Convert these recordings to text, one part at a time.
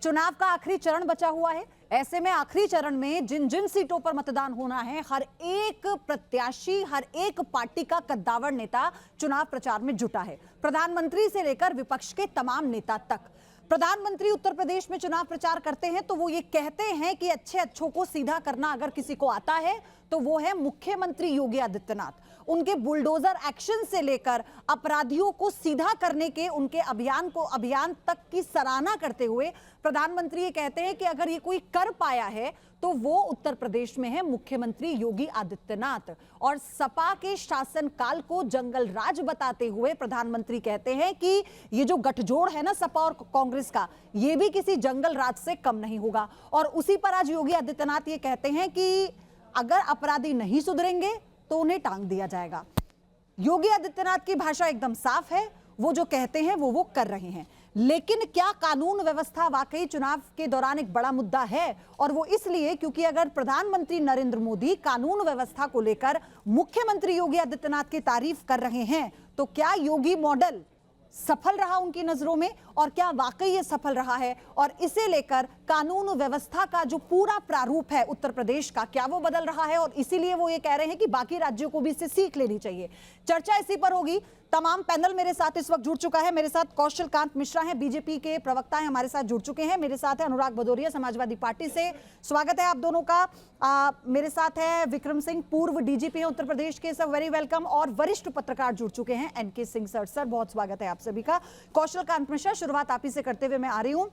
चुनाव का आखिरी चरण बचा हुआ है। ऐसे में आखिरी चरण में जिन जिन सीटों पर मतदान होना है, हर एक प्रत्याशी, हर एक पार्टी का कद्दावर नेता चुनाव प्रचार में जुटा है। प्रधानमंत्री से लेकर विपक्ष के तमाम नेता तक। प्रधानमंत्री उत्तर प्रदेश में चुनाव प्रचार करते हैं तो वो ये कहते हैं कि अच्छे अच्छों को सीधा करना अगर किसी को आता है तो वो है मुख्यमंत्री योगी आदित्यनाथ। उनके बुलडोजर एक्शन से लेकर अपराधियों को सीधा करने के उनके अभियान तक की सराहना करते हुए प्रधानमंत्री ये कहते हैं कि अगर ये कोई कर पाया है तो वो उत्तर प्रदेश में है मुख्यमंत्री योगी आदित्यनाथ। और सपा के शासनकाल को जंगल राज बताते हुए प्रधानमंत्री कहते हैं कि ये जो गठजोड़ है ना सपा और कांग्रेस का, ये भी किसी जंगल राज से कम नहीं होगा। और उसी पर आज योगी आदित्यनाथ ये कहते हैं कि अगर अपराधी नहीं सुधरेंगे तो उन्हें टांग दिया जाएगा। योगी आदित्यनाथ की भाषा एकदम साफ है, वो जो कहते हैं वो कर रहे हैं। लेकिन क्या कानून व्यवस्था वाकई चुनाव के दौरान एक बड़ा मुद्दा है? और वो इसलिए क्योंकि अगर प्रधानमंत्री नरेंद्र मोदी कानून व्यवस्था को लेकर मुख्यमंत्री योगी आदित्यनाथ की तारीफ कर रहे हैं तो क्या योगी मॉडल सफल रहा उनकी नजरों में, और क्या वाकई ये सफल रहा है? और इसे लेकर कानून व्यवस्था का जो पूरा प्रारूप है उत्तर प्रदेश का, क्या वो बदल रहा है? और इसीलिए वो ये कह रहे हैं कि बाकी राज्यों को भी इससे सीख लेनी चाहिए। चर्चा इसी पर होगी। तमाम पैनल मेरे साथ इस वक्त जुड़ चुका है। मेरे साथ कौशल कांत मिश्रा हैं, बीजेपी के प्रवक्ता हैं, हमारे साथ जुड़ चुके हैं। मेरे साथ है अनुराग भदौरिया, समाजवादी पार्टी से। स्वागत है आप दोनों का। मेरे साथ है विक्रम सिंह, पूर्व डीजीपी हैं उत्तर प्रदेश के, सर वेरी वेलकम। और वरिष्ठ पत्रकार जुड़ चुके हैं, एनके सिंह सर। सर बहुत स्वागत है आप सभी का। कौशल कांत मिश्रा, शुरुआत आप ही से करते हुए मैं आ रही हूं।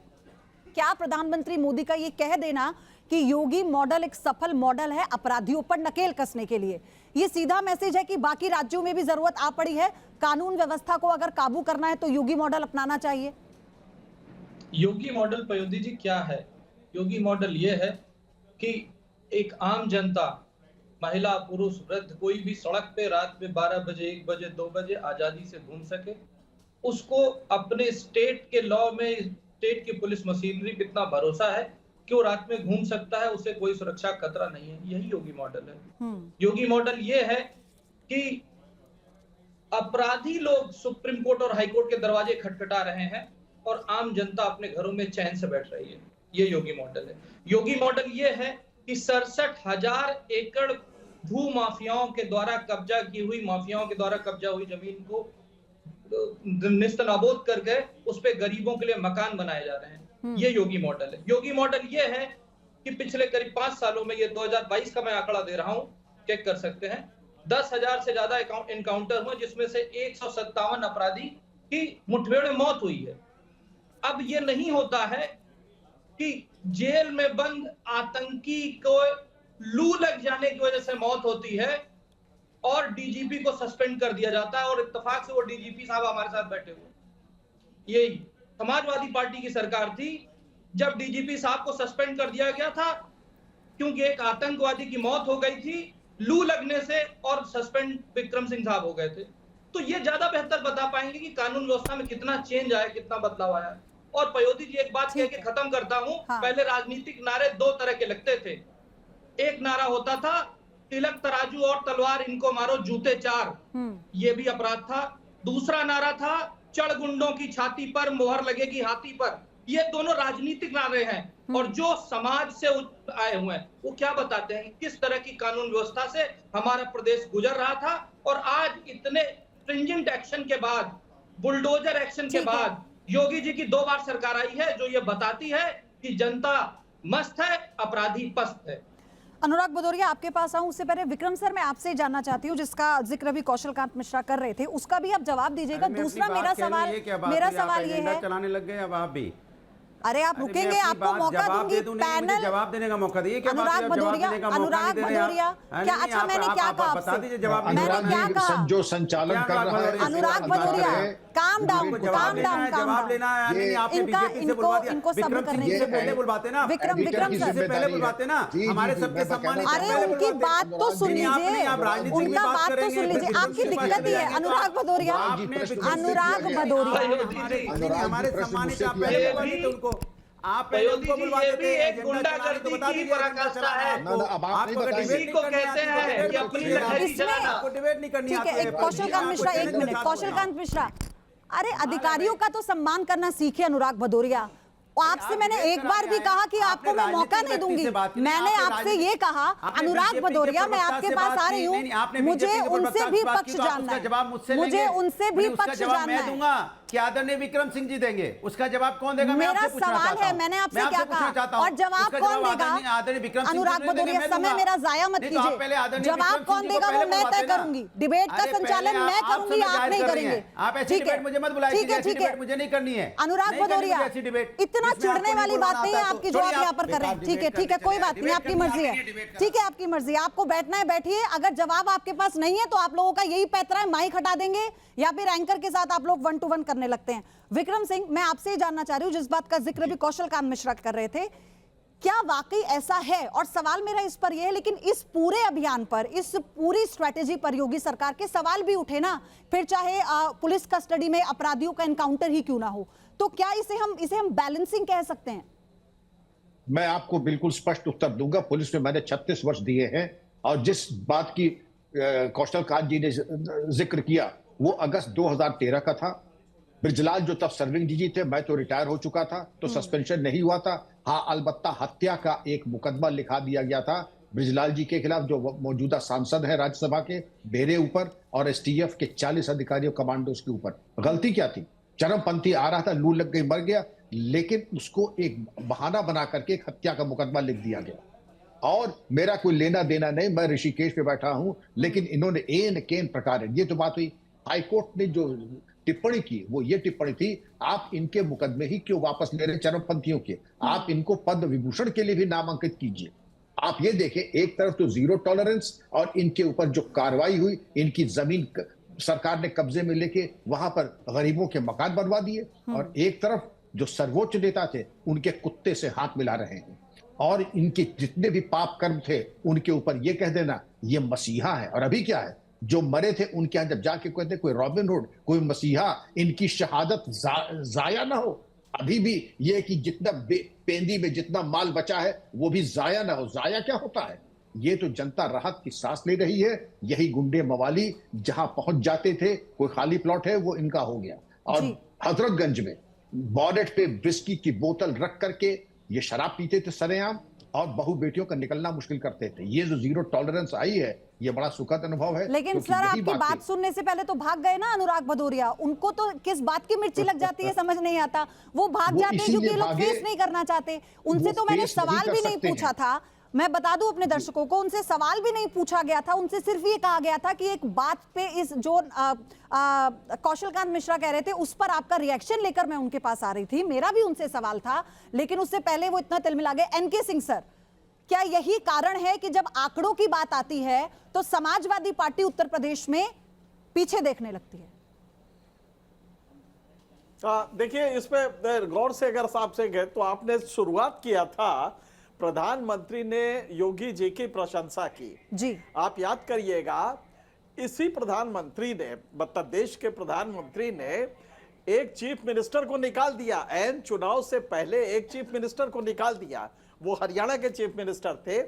क्या प्रधानमंत्री मोदी का ये कह देना कि योगी मॉडल एक सफल मॉडल है अपराधियों पर नकेल कसने के लिए, ये सीधा मैसेज है कि बाकी राज्यों में भी जरूरत आ पड़ी है, कानून व्यवस्था को अगर काबू करना है तो योगी मॉडल अपनाना चाहिए? योगी मॉडल पयोधी जी क्या है? योगी मॉडल ये है कि एक आम जनता, महिला, पुरुष, वृद्ध, कोई भी सड़क पे रात में 12 बजे, 1 बजे, 2 बजे आजादी से घूम सके। उसको अपने स्टेट के लॉ में, स्टेट की पुलिस मशीनरी पे इतना भरोसा है कि वो रात में घूम सकता है, उसे कोई सुरक्षा खतरा नहीं है। यही योगी मॉडल है। योगी मॉडल ये है कि अपराधी लोग सुप्रीम कोर्ट और हाई कोर्ट के दरवाजे खटखटा रहे हैं और आम जनता अपने घरों में चैन से बैठ रही है। ये योगी मॉडल है। योगी मॉडल ये है कि 67,000 एकड़ भू माफियाओं के द्वारा कब्जा की हुई, माफियाओं के द्वारा कब्जा हुई जमीन को निस्तनाबूद करके उस पे गरीबों के लिए मकान बनाए जा रहे हैं। ये योगी मॉडल है। योगी मॉडल ये है कि पिछले करीब 5 सालों में, ये 2022 का मैं आंकड़ा दे रहा हूं, चेक कर सकते हैं, 10,000 से ज्यादा एनकाउंटर हुए, जिसमें से 157 अपराधी की मुठभेड़ में मौत हुई है। अब ये नहीं होता है कि जेल में बंद आतंकी को लू लग जाने की वजह से मौत होती है और डीजीपी को सस्पेंड कर दिया जाता है और इत्तेफाक से वो डीजीपी साहब हमारे साथ बैठे हुए। यही समाजवादी पार्टी की सरकार थी जब डीजीपी साहब को सस्पेंड कर दिया गया था क्योंकि एक आतंकवादी की मौत हो गई थी लू लगने से, और सस्पेंड विक्रम सिंह साहब हो गए थे। तो ये ज्यादा बेहतर बता पाएंगे कि कानून व्यवस्था में कितना चेंज आया, कितना बदलाव आया। और पयोधी जी एक बात कह के खत्म करता हूं। पहले राजनीतिक नारे 2 तरह के लगते थे। एक नारा होता था तिलक तराजू और तलवार इनको मारो जूते 4, ये भी अपराध था। दूसरा नारा था चढ़ गुंडों की छाती पर मोहर लगेगी हाथी पर। ये दोनों राजनीतिक नारे हैं। और जो समाज से आए हुए हैं वो क्या बताते हैं किस तरह की कानून व्यवस्था से हमारा प्रदेश गुजर रहा था। और आज इतने स्ट्रिंजेंट एक्शन के बाद, बुलडोजर एक्शन के बाद योगी जी की 2 बार सरकार आई है जो ये बताती है कि जनता मस्त है, अपराधी पस्त है। अनुराग भदौरिया, आपके पास आऊं उससे पहले विक्रम सर मैं आपसे जानना चाहती हूँ, जिसका जिक्र भी कौशल कांत मिश्रा कर रहे थे, उसका भी आप जवाब दीजिएगा। दूसरा मेरा सवाल ये है, चलाने लग गए अब आप भी। अरे आप रुकेंगे, आपको मौका दूंगी। पैनल जवाब देने का मौका दिए। अनुराग भदौरिया, क्या? अच्छा मैंने क्या कहा? बता दीजिए जवाब। मैंने क्या कहा? जो संचालन कर रहा है अनुराग भदौरिया, काम डाउन, जवाब लेना है। आपने बीजेपी से बुलवा दिया, इनको सब्र करने से पहले बुलवाते ना, विक्रम सर से पहले बुलवाते ना, हमारे सबके सम्मान। अरे उनकी बात तो सुन लीजिए, उनका बात तो सुन लीजिए। आपकी दिक्कत ही है अनुराग भदौरिया, अनुराग भदौरिया, हमारे सम्मानित आप पहले उनको, आप पहले उनको बुलवा देते हैं। एक गुंडागर्दी की पराकाष्ठा है। आपको डिबेट को कहते हैं कि अपनी लड़ाई चलाना। आपको डिबेट नहीं करनी आती है। कौशल कांत मिश्रा, 1 मिनट। कौशल कांत मिश्रा, अरे अधिकारियों का तो सम्मान करना सीखे अनुराग भदौरिया। आपसे मैंने एक बार भी कहा कि आपको मैं मौका नहीं दूंगी। मैंने आपसे ये कहा, अनुराग भदौरिया, मैं आपके पास आ रही हूँ, मुझे उनसे भी पक्ष जानना है, मुझे उनसे भी पक्ष जानना है। क्या आदरणीय विक्रम सिंह जी देंगे? उसका जवाब कौन देगा? मेरा सवाल है, मैंने आपसे क्या कहा और जवाब कौन देगा? अनुराग भदौरिया, समय मेरा जाया मत कीजिए। जवाब कौन देगा वो मैं तय करूंगी। डिबेट का संचालन मैं करूंगी, आप नहीं करेंगे। आप ऐसी डिबेट मुझे मत बुलाइए, ठीक है, ठीक है, मुझे नहीं करनी है। अनुराग भदौरिया, इतना चिढ़ने वाली बात नहीं है आपकी जो आप यहाँ पर कर रहे हैं। ठीक है, ठीक है, कोई बात नहीं, आपकी मर्जी है। ठीक है, आपकी मर्जी, आपको बैठना है बैठिए। अगर जवाब आपके पास नहीं है तो आप लोगों का यही पैतरा है, माइक हटा देंगे या फिर एंकर के साथ आप लोग 1 to 1 करने लगते हैं। विक्रम सिंह, मैं आपसे ही जानना चाह रही हूं, जिस बात का जिक्र भी कौशल कांत मिश्रा कर रहे थे, क्या वाकई ऐसा है? और सवाल मेरा इस पर यह है, लेकिन इस पूरे अभियान पर, इस पूरी स्ट्रेटेजी पर योगी सरकार के सवाल भी उठे ना, फिर चाहे पुलिस कस्टडी में अपराधियों का एनकाउंटर ही क्यों ना हो, तो क्या इसे हम बैलेंसिंग कह सकते हैं? मैं आपको बिल्कुल स्पष्ट उत्तर दूंगा। पुलिस में मैंने 36 वर्ष दिए हैं और जिस बात की कौशल कांत जी ने जिक्र किया वो अगस्त 2013 का था। ब्रिजलाल जो तब सर्विंग डीजी थे, मैं तो रिटायर हो चुका था, तो सस्पेंशन नहीं हुआ था। हाँ, अलबत्ता हत्या का एक मुकदमा लिखा दिया गया था ब्रिजलाल जी के खिलाफ, जो मौजूदा सांसद है राज्यसभा के, मेरे ऊपर और एसटीएफ के 40 अधिकारियों कमांडोज के ऊपर। गलती क्या थी? चरमपंथी आ रहा था, लू लग गई, मर गया, लेकिन उसको एक बहाना बना करके एक हत्या का मुकदमा लिख दिया गया। और मेरा कोई लेना देना नहीं, मैं ऋषिकेश पे बैठा हूं, लेकिन इन्होंने एन केन प्रकार, ये तो बात हुई। हाईकोर्ट ने जो टिप्पणी की वो ये टिप्पणी थी, आप इनके मुकदमे ही क्यों वापस ले रहे चरमपंथियों के, आप इनको पद्म विभूषण के लिए भी नामांकित कीजिए। आप ये देखें, एक तरफ तो जीरो टॉलरेंस और इनके ऊपर जो कार्रवाई हुई, इनकी जमीन सरकार ने कब्जे में लेके वहां पर गरीबों के मकान बनवा दिए, और एक तरफ जो सर्वोच्च नेता थे उनके कुत्ते से हाथ मिला रहे हैं और इनके जितने भी पाप कर्म थे उनके ऊपर ये कह देना ये मसीहा है। और अभी क्या है, जो मरे थे उनके यहां जब जाके कहते कोई रॉबिन हुड, कोई मसीहा, इनकी शहादत जाया ना हो। अभी भी ये कि जितना पेंदी में जितना माल बचा है वो भी जाया ना हो। जाया क्या होता है? ये तो जनता राहत की सांस ले रही है। यही गुंडे मवाली जहां पहुंच जाते थे, कोई खाली प्लॉट है वो इनका हो गया। और हजरतगंज में बॉनेट पे विस्की की बोतल रख करके ये शराब पीते थे सरेआम, और बहू बेटियों का निकलना मुश्किल करते थे। ये जो जीरो टॉलरेंस आई है, ये बड़ा सुखद अनुभव है। लेकिन सर, आपकी बात सुनने से पहले तो भाग गए ना अनुराग भदौरिया। उनको तो किस बात की मिर्ची लग जाती है समझ नहीं आता। वो भाग जाते हैं क्योंकि लोग फेस नहीं करना चाहते। उनसे तो मैंने सवाल भी नहीं पूछा था। मैं बता दूं अपने दर्शकों को, उनसे सवाल भी नहीं पूछा गया था। उनसे सिर्फ ये कहा गया था कि एक बात पे, इस जो कौशल कांत मिश्रा कह रहे थे उस पर आपका रिएक्शन लेकर मैं उनके पास आ रही थी। मेरा भी उनसे सवाल था, लेकिन उससे पहले वो इतना तिलमिला गए। एनके सिंह सर, क्या यही कारण है कि जब आंकड़ों की बात आती है तो समाजवादी पार्टी उत्तर प्रदेश में पीछे देखने लगती है? देखिए, इस पे गौर से अगर साहब से गए तो आपने शुरुआत किया था, प्रधानमंत्री ने योगी जी की प्रशंसा की जी। आप याद करिएगा, इसी प्रधानमंत्री ने, मतलब देश के प्रधानमंत्री ने एक चीफ मिनिस्टर को निकाल दिया। एन चुनाव से पहले एक चीफ मिनिस्टर को निकाल दिया। वो हरियाणा के चीफ मिनिस्टर थे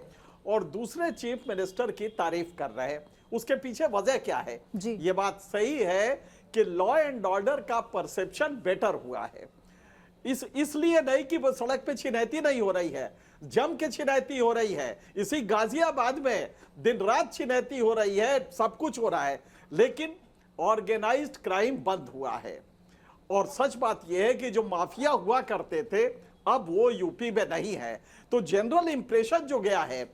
और दूसरे चीफ मिनिस्टर की तारीफ कर रहे हैं। उसके पीछे वजह क्या है? ये बात सही है कि लॉ एंड ऑर्डर का परसेप्शन बेटर हुआ है। इसलिए नहीं कि वो सड़क पे छिनैती नहीं हो रही है, जम के छिनैती हो रही है। इसी गाजियाबाद में दिन रात छिनैती हो रही है, सब कुछ हो रहा है, लेकिन ऑर्गेनाइज्ड क्राइम बंद हुआ है। और सच बात यह है कि जो माफिया हुआ करते थे अब वो यूपी में नहीं है। तो जनरल इंप्रेशन जो गया है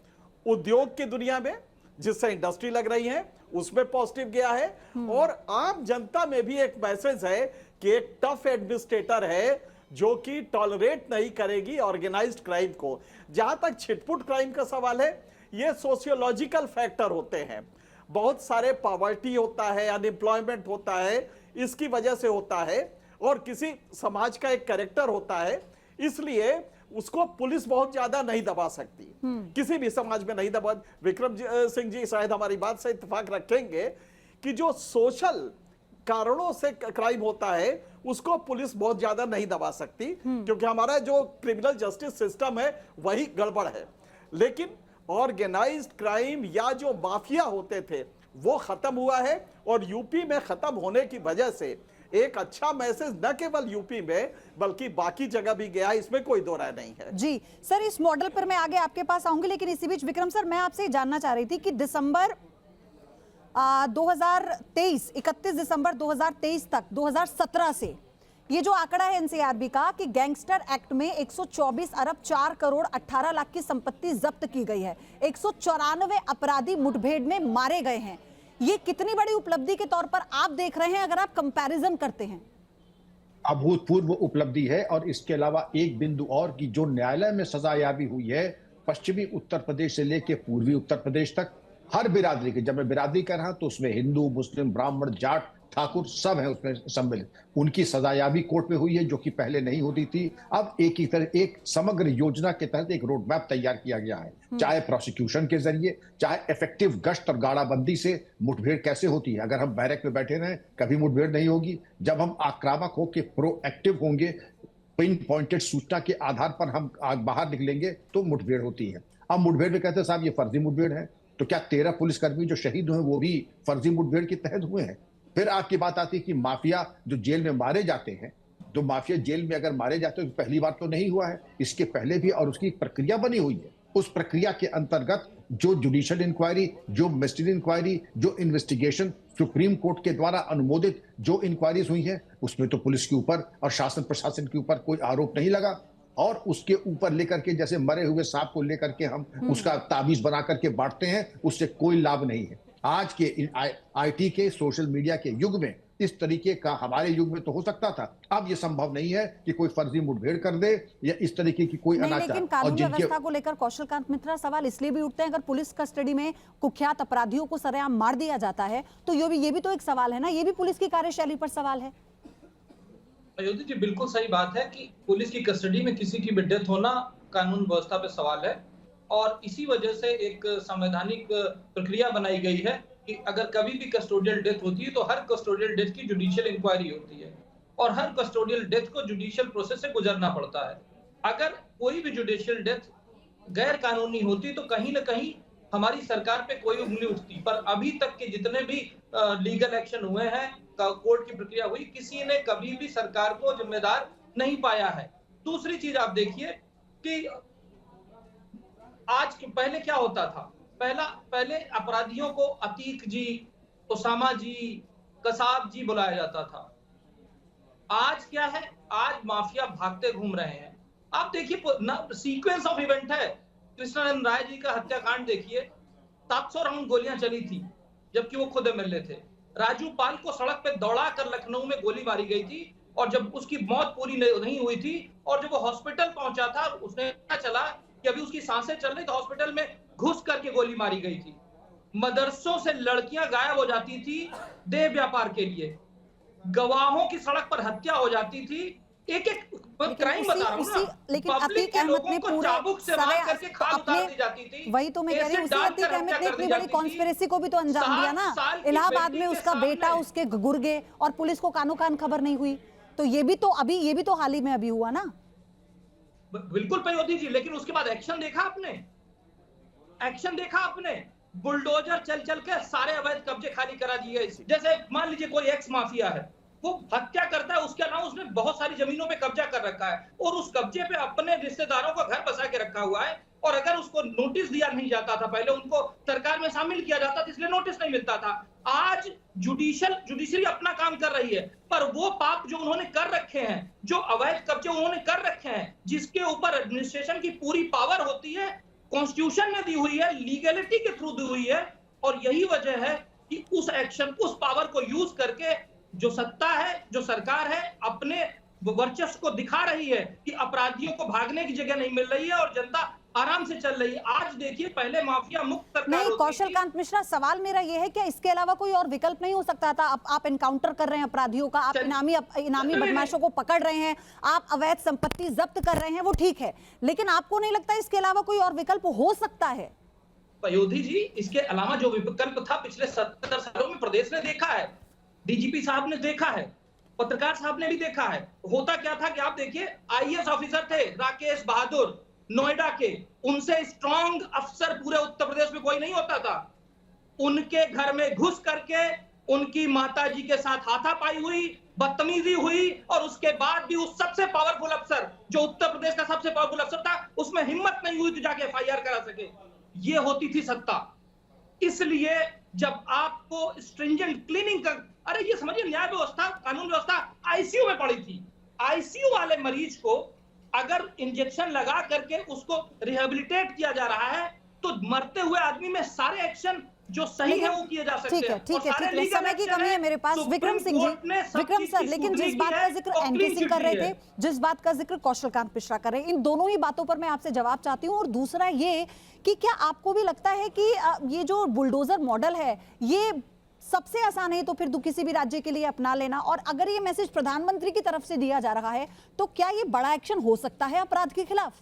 उद्योग की दुनिया में, जिससे इंडस्ट्री लग रही है, उसमें पॉजिटिव गया है। और आम जनता में भी एक मैसेज है कि एक टफ एडमिनिस्ट्रेटर है जो कि टॉलरेट नहीं करेगी ऑर्गेनाइज्ड क्राइम को। जहां तक छिटपुट क्राइम का सवाल है, ये सोशियोलॉजिकल फैक्टर होते हैं। बहुत सारे पॉवर्टी होता है, अनएम्प्लॉयमेंट होता है, इसकी वजह से होता है, और किसी समाज का एक कैरेक्टर होता है, इसलिए उसको पुलिस बहुत ज्यादा नहीं दबा सकती। किसी भी समाज में नहीं दबा। विक्रम सिंह जी शायद हमारी बात से इत्तेफाक रखेंगे कि जो सोशल कारणों से क्राइम होता है उसको पुलिस बहुत ज्यादा नहीं दबा सकती, क्योंकि हमारा जो क्रिमिनल जस्टिस सिस्टम है वही गड़बड़ है। लेकिन ऑर्गेनाइज्ड क्राइम या जो माफिया होते थे वो खत्म हुआ है, और यूपी में खत्म होने की वजह से एक अच्छा मैसेज न केवल यूपी में बल्कि बाकी जगह भी गया, इसमें कोई दो राय नहीं है। जी सर, इस मॉडल पर मैं आगे आपके पास आऊंगी, लेकिन इसी बीच विक्रम सर, मैं आपसे जानना चाह रही थी कि दिसंबर 2023, 31 दिसंबर 2023 तक, 2017 से ये जो आंकड़ा है एनसीआरबी का कि गैंगस्टर एक्ट में 124 अरब 4 करोड़ 18 लाख की संपत्ति जब्त की गई है, 194 अपराधी मुठभेड़ में मारे गए हैं। ये कितनी बड़ी उपलब्धि के तौर पर आप देख रहे हैं अगर आप कंपैरिजन करते हैं? अभूतपूर्व उपलब्धि है। और इसके अलावा एक बिंदु और की जो न्यायालय में सजायाबी हुई है, पश्चिमी उत्तर प्रदेश से लेकर पूर्वी उत्तर प्रदेश तक हर बिरादरी के, जब मैं बिरादरी कर रहा तो उसमें हिंदू, मुस्लिम, ब्राह्मण, जाट, ठाकुर सब है उसमें सम्मिलित, उनकी सजायाबी कोर्ट में हुई है, जो कि पहले नहीं होती थी। अब एक समग्र योजना के तहत एक रोड मैप तैयार किया गया है, चाहे प्रोसिक्यूशन के जरिए, चाहे इफेक्टिव गश्त और गाड़ाबंदी से मुठभेड़ कैसे होती है। अगर हम बैरक में बैठे रहें कभी मुठभेड़ नहीं होगी, जब हम आक्रामक होकर प्रोएक्टिव होंगे, पिन पॉइंटेड सूचना के आधार पर हम बाहर निकलेंगे तो मुठभेड़ होती है। अब मुठभेड़ में कहते हैं साहब ये फर्जी मुठभेड़ है, तो क्या 13 पुलिसकर्मी जो शहीद हुए वो भी फर्जी मुठभेड़ के तहत हुए हैं? फिर आपकी बात आती है कि माफिया जो जेल में मारे जाते हैं, जो माफिया जेल में अगर मारे जाते हैं तो पहली बार तो नहीं हुआ है, इसके पहले भी और उसकी प्रक्रिया बनी हुई है। उस प्रक्रिया के अंतर्गत जो जुडिशियल इंक्वायरी, जो मिनिस्ट्रियल इंक्वायरी, जो इन्वेस्टिगेशन सुप्रीम कोर्ट के द्वारा अनुमोदित जो इंक्वायरीज हुई है, उसमें तो पुलिस के ऊपर और शासन प्रशासन के ऊपर कोई आरोप नहीं लगा। और उसके ऊपर लेकर के जैसे मरे हुए सांप को लेकर के हम उसका ताबीज बना करके बांटते हैं, उससे कोई लाभ नहीं है। आज के आईटी के, सोशल मीडिया के युग में इस तरीके का हमारे युग में तो हो सकता था, अब ये संभव नहीं है कि कोई फर्जी मुठभेड़ कर दे या इस तरीके की कोई अनाचार। लेकिन कानून व्यवस्था को लेकर कौशलकांत मित्रा सवाल इसलिए भी उठते हैं, अगर पुलिस कस्टडी में कुख्यात अपराधियों को सरेआम मार दिया जाता है तो ये भी तो एक सवाल है ना, ये भी पुलिस की कार्यशैली पर सवाल है। अयोध्या जी बिल्कुल सही बात है कि पुलिस की कस्टडी में किसी की भी डेथ होना कानून व्यवस्था पे सवाल है, और इसी वजह से एक संवैधानिक प्रक्रिया बनाई गई है कि अगर कभी भी कस्टोडियल डेथ होती है तो हर कस्टोडियल डेथ की जुडिशियल इंक्वायरी होती है और हर कस्टोडियल डेथ को जुडिशियल प्रोसेस से गुजरना पड़ता है। अगर कोई भी जुडिशियल डेथ गैर कानूनी होती तो कहीं ना कहीं हमारी सरकार पे कोई उंगली उठती, पर अभी तक के जितने भी लीगल एक्शन हुए हैं, कोर्ट की प्रक्रिया हुई, किसी ने कभी भी सरकार को जिम्मेदार नहीं पाया है। दूसरी चीज आप देखिए कि आज पहले क्या होता था, पहले अपराधियों को अतीक जी, उसामा जी, कसाब जी बुलाया जाता था। आज क्या है, आज माफिया भागते घूम रहे हैं। आप देखिए सीक्वेंस ऑफ इवेंट है, कृष्णानंद राय जी का हत्याकांड देखिए, 700 राउंड गोलियां चली थी जबकि वो खुद एमएलए थे। राजू पाल को सड़क पे दौड़ा कर लखनऊ में गोली मारी गई थी और जब उसकी मौत पूरी नहीं हुई थी और जब वो हॉस्पिटल पहुंचा था उसने पता चला कि अभी उसकी सांसें चल रही, तो हॉस्पिटल में घुस करके गोली मारी गई थी। मदरसों से लड़कियां गायब हो जाती थी देह व्यापार के लिए, गवाहों की सड़क पर हत्या हो जाती थी। एक क्राइम बता रहा हूं ना, लेकिन अतीक अहमद ने पूरा वही तो मैं कह रही हूँ, उसी अतीक अहमद ने इतनी बड़ी कॉन्स्पिरेसी को भी तो अंजाम दिया ना। इलाहाबाद में उसका बेटा उसके गुर्गे और पुलिस को कानो कान खबर नहीं हुई, तो ये भी तो हाल ही में अभी हुआ ना। बिल्कुल पयोधी जी, लेकिन उसके बाद एक्शन देखा आपने, बुलडोजर चल के सारे अवैध कब्जे खाली करा दिए। जैसे मान लीजिए कोई एक्स माफिया है, वो हत्या करता है, उसके अलावा उसने बहुत सारी जमीनों पे कब्जा कर रखा है और उस कब्जे पे अपने रिश्तेदारों का घर बसा के रखा हुआ है, और अगर उसको नोटिस दिया नहीं जाता था, पहले उनको सरकार में शामिल किया जाता था इसलिए नोटिस नहीं मिलता था। आज जुडिशरी अपना काम कर रही है, पर वो पाप जो उन्होंने कर रखे हैं, जो अवैध कब्जे उन्होंने कर रखे हैं, जिसके ऊपर एडमिनिस्ट्रेशन की पूरी पावर होती है, कॉन्स्टिट्यूशन ने दी हुई है, लीगलिटी के थ्रू दी हुई है, और यही वजह है कि उस एक्शन, उस पावर को यूज करके जो सत्ता है, जो सरकार है, अपने वर्चस्व को दिखा रही है कि अपराधियों को भागने की जगह नहीं मिल रही है और जनता आराम से चल रही है। आज देखिए, पहले माफिया मुक्त सरकार नहीं, कौशलकांत मिश्रा, सवाल मेरा यह है कि इसके अलावा कोई और विकल्प नहीं हो सकता था? आप एनकाउंटर कर रहे हैं अपराधियों का, आप इनामी बदमाशों को पकड़ रहे हैं, आप अवैध संपत्ति जब्त कर रहे हैं, वो ठीक है, लेकिन आपको नहीं लगता इसके अलावा कोई और विकल्प हो सकता है? पयोधी जी, इसके अलावा जो विकल्प था पिछले 70 सालों में प्रदेश ने देखा है, डीजीपी साहब ने देखा है, पत्रकार साहब ने भी देखा है। होता क्या था कि आप देखिए, आईएएस ऑफिसर थे राकेश बहादुर नोएडा के, उनसे स्ट्रांग अफसर पूरे उत्तर प्रदेश में कोई नहीं होता था। उनके घर में घुस करके उनकी माता जी के साथ हाथापाई हुई, बदतमीजी हुई, और उसके बाद भी उस सबसे पावरफुल अफसर जो उत्तर प्रदेश का सबसे पावरफुल अफसर था, उसमें हिम्मत नहीं हुई कि जाके एफआईआर करा सके। ये होती थी सत्ता। इसलिए जब आपको स्ट्रिंजेंट क्लीनिंग कर, अरे ये समझिए, न्याय व्यवस्था, कानून व्यवस्था आईसीयू में पड़ी थी। आईसीयू वाले मरीज को अगर इंजेक्शन लगा करके उसको रिहेबिलिटेट किया जा रहा है, तो मरते हुए आदमी में सारे एक्शन जो सही है वो किए जा सकते हैं। ठीक है, समय की कमी है मेरे पास। विक्रम सिंह जी, विक्रम सर, लेकिन जिस बात का जिक्र एनके सिंह कर रहे थे, जिस बात का जिक्र कौशलकांत मिश्रा कर रहे हैं, इन दोनों ही बातों पर मैं आपसे जवाब चाहती हूँ। और दूसरा ये कि क्या आपको भी लगता है कि ये जो बुलडोजर मॉडल है, ये सबसे आसान है तो फिर किसी भी राज्य के लिए अपना लेना, और अगर ये मैसेज प्रधानमंत्री की तरफ से दिया जा रहा है तो क्या ये बड़ा एक्शन हो सकता है अपराध के खिलाफ?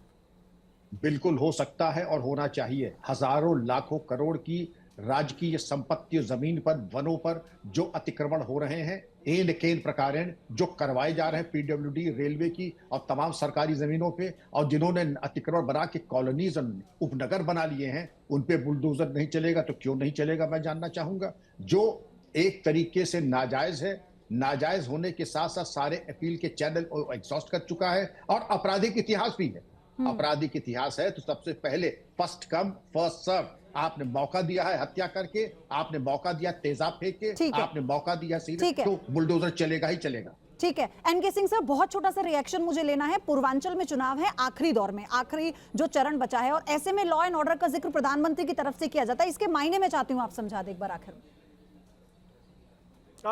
बिल्कुल हो सकता है और होना चाहिए। हजारों लाखों करोड़ की राजकीय संपत्ति, जमीन पर, वनों पर जो अतिक्रमण हो रहे हैं, एन केन प्रकारेण जो करवाए जा रहे हैं पीडब्ल्यूडी, रेलवे की और तमाम सरकारी जमीनों पे, और जिन्होंने अतिक्रमण बना के कॉलोनीज, उपनगर बना लिए हैं, उन पे बुलडोजर नहीं चलेगा तो क्यों नहीं चलेगा, मैं जानना चाहूंगा। जो एक तरीके से नाजायज है, नाजायज होने के साथ साथ सारे अपील के चैनल एग्जॉस्ट कर चुका है, और आपराधिक इतिहास भी है। आपराधिक इतिहास है तो सबसे पहले फर्स्ट कम फर्स्ट सर्व। आपने मौका दिया है हत्या करके, आपने मौका दिया तेजाब फेंक के, आपने मौका दिया सीधे, तो बुलडोजर चलेगा ही चलेगा। ठीक है एनके सिंह सर, बहुत छोटा सा रिएक्शन मुझे लेना है। पूर्वांचल में चुनाव है, आखिरी दौर में, आखिरी जो चरण बचा है, और ऐसे में लॉ एंड ऑर्डर का जिक्र प्रधानमंत्री की तरफ से किया जाता है। इसके मायने में चाहती हूँ आप समझा दें एक बार आखिर में।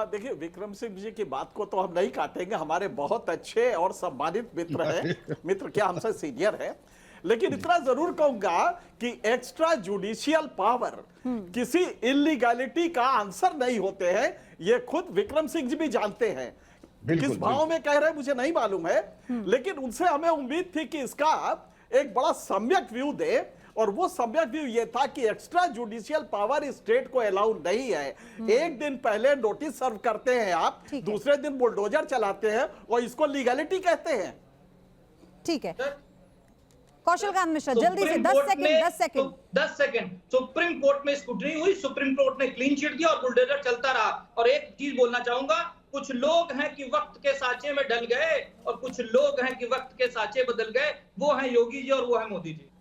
देखिए, विक्रम सिंह जी की बात को तो हम नहीं काटेंगे, हमारे बहुत अच्छे और सम्मानित मित्र हैं। मित्र क्या, हमसे सीनियर है, लेकिन इतना जरूर कहूंगा कि एक्स्ट्रा जुडिशियल पावर किसी इलीगैलिटी का आंसर नहीं होते हैं। ये खुद विक्रम सिंह जी भी जानते हैं। किस भाव में कह रहे हैं मुझे नहीं मालूम है, लेकिन उनसे हमें उम्मीद थी कि इसका एक बड़ा सम्यक व्यू दे, और वो सम्यक व्यू ये था कि एक्स्ट्रा जुडिशियल पावर स्टेट को अलाउ नहीं है। एक दिन पहले नोटिस सर्व करते हैं आप, दूसरे दिन बुलडोजर चलाते हैं और इसको लीगलिटी कहते हैं। ठीक है कौशलकांत मिश्रा, जल्दी से 10 सेकंड। सुप्रीम कोर्ट में स्क्रूटनी हुई, सुप्रीम कोर्ट ने क्लीन चिट दिया और बुलडोजर चलता रहा। और एक चीज बोलना चाहूंगा, कुछ लोग हैं कि वक्त के साचे में ढल गए और कुछ लोग हैं कि वक्त के साचे बदल गए। वो हैं योगी जी और वो है मोदी जी।